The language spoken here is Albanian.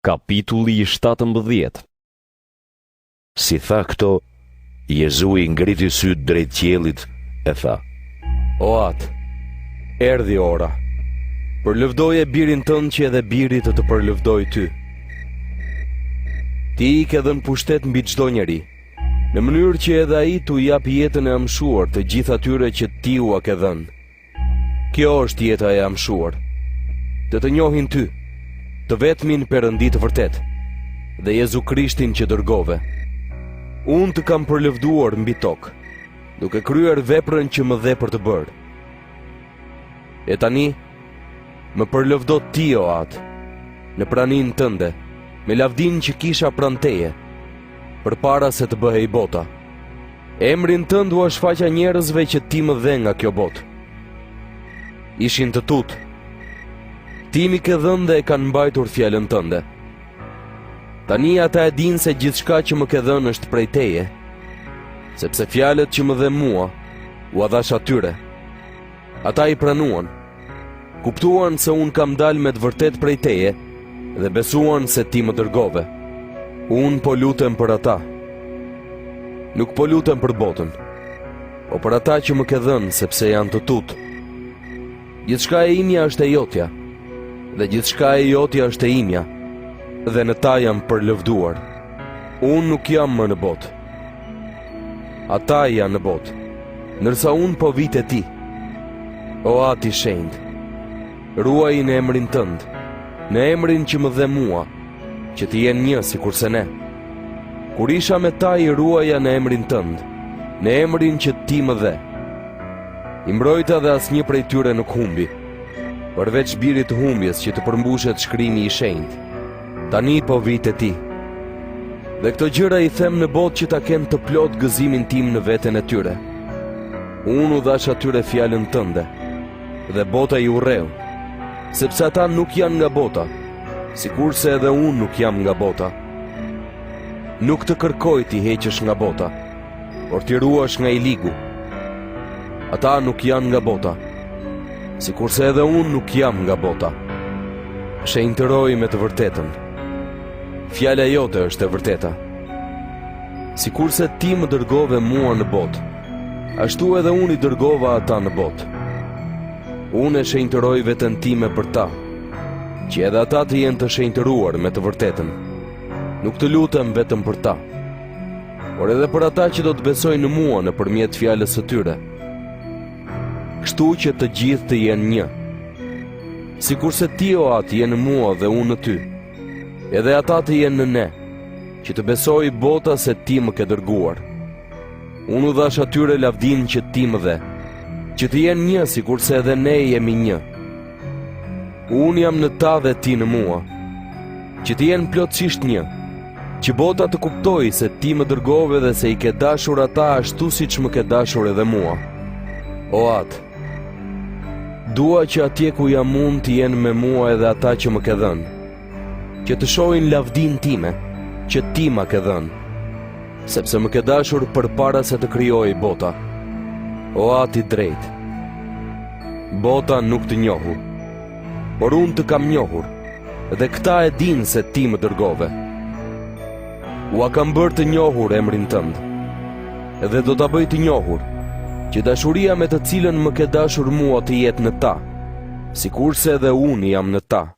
Kapitulli 17. Si tha këto, Jezu i ngriti sytë drejt qiellit e tha: O atë, erdhi ora. Përlëvdoje birin tënd që edhe biri të përlëvdoj ty. Ti i ke dhënë pushtet mbi çdo njeri, në mënyrë që edhe ai t'u jap jetën e amshuar të gjithë atyre që ti ua ke dhënë. Kjo është jeta e amshuar, të njohin ty, të vetmin Perëndi të vërtet, dhe Jezu Krishtin që dërgove. Unë të kam përlëvduar mbi tokë, duke kryer veprën që më dhe për të bërë. E tani, më përlëvdo ti o atë, në pranin tënde, me lavdin që kisha pranë teje, përpara se të bëhej bota. Emrin tënd u shfaqja njerëzve që ti më dhe nga kjo botë. Ishin të tutë. Ti mi ke dhënë dhe e kanë mbajtur fjalën tënde. Tani ata e dinë se gjithçka që më ke dhënë është prej teje, sepse fjalët që më dhe mua u dhash atyre. Ata i pranuan, kuptuan se unë kam dalë me të vërtet prej teje dhe besuan se ti më dërgove. Unë po lutem për ata. Nuk po lutem për botën, po për ata që më ke dhënë, sepse janë të tutë. Gjithçka e imja është e jotja, dhe gjithçka e jotja është e imja, dhe në ta jam përlëvduar. Unë nuk jam më në botë. Ata janë në botë, ndërsa unë po vite ti. O ati shenjtë, ruaj në emrin tënd, në emrin që më dhe mua, që ti jenë një si kurse ne. Kur isha me ta i ruaja në emrin tënd, në emrin që ti më dhe. I mbrojta dhe asnjë prej tyre nuk humbi, përveç birit të humbjes që të përmbushet shkrimi i shenjtë. Tani po vite ti. Dhe këto gjëra i them në botë që ta kenë të plot gëzimin tim në veten e tyre. Unë u dhash atyre fjalën tënde, dhe bota i urreu, sepse ata nuk janë nga bota, sikurse edhe unë nuk jam nga bota. Nuk të kërkoj ti heqësh nga bota, por ti ruash nga i ligu. Ata nuk janë nga bota, sikurse edhe unë nuk jam nga bota. Shenjtëroj me të vërtetën. Fjala jote është e vërteta. Sikurse ti më dërgove mua në botë, ashtu edhe unë i dërgova ata në botë. Unë e shenjtëroj veten time për ta, që edhe ata të jenë të shenjtëruar me të vërtetën. Nuk të lutem vetëm për ta, por edhe për ata që do të besojnë në mua nëpërmjet fjalës së tyre. Kështu që të gjithë të jenë një. Sikurse ti o atë je në mua dhe unë në ty, edhe ata të jenë në ne, që të besoj bota se ti më ke dërguar. Unë u dhash atyre lavdin që ti më dhe, që të jenë një sikurse edhe ne jemi një. Unë jam në ta dhe ti në mua, që të jenë plotësisht një, që bota të kuptoj se ti më dërgove dhe se i ke dashur ata ashtu siç më ke dashur edhe mua. O atë, dua që atje ku jam unë të jenë me mua edhe ata që më ke dhënë, që të shohin lavdin time, që ti ma ke dhënë, sepse më ke dashur përpara se të krijojë bota. O ati drejt, bota nuk të njohu, por unë të kam njohur, dhe këta e dinë se ti më dërgove. Ua kam bërë të njohur emrin tënd, edhe do ta bëj të njohur, që dashuria me të cilën më ke dashur mua të jetë në ta, sikurse edhe unë jam në ta.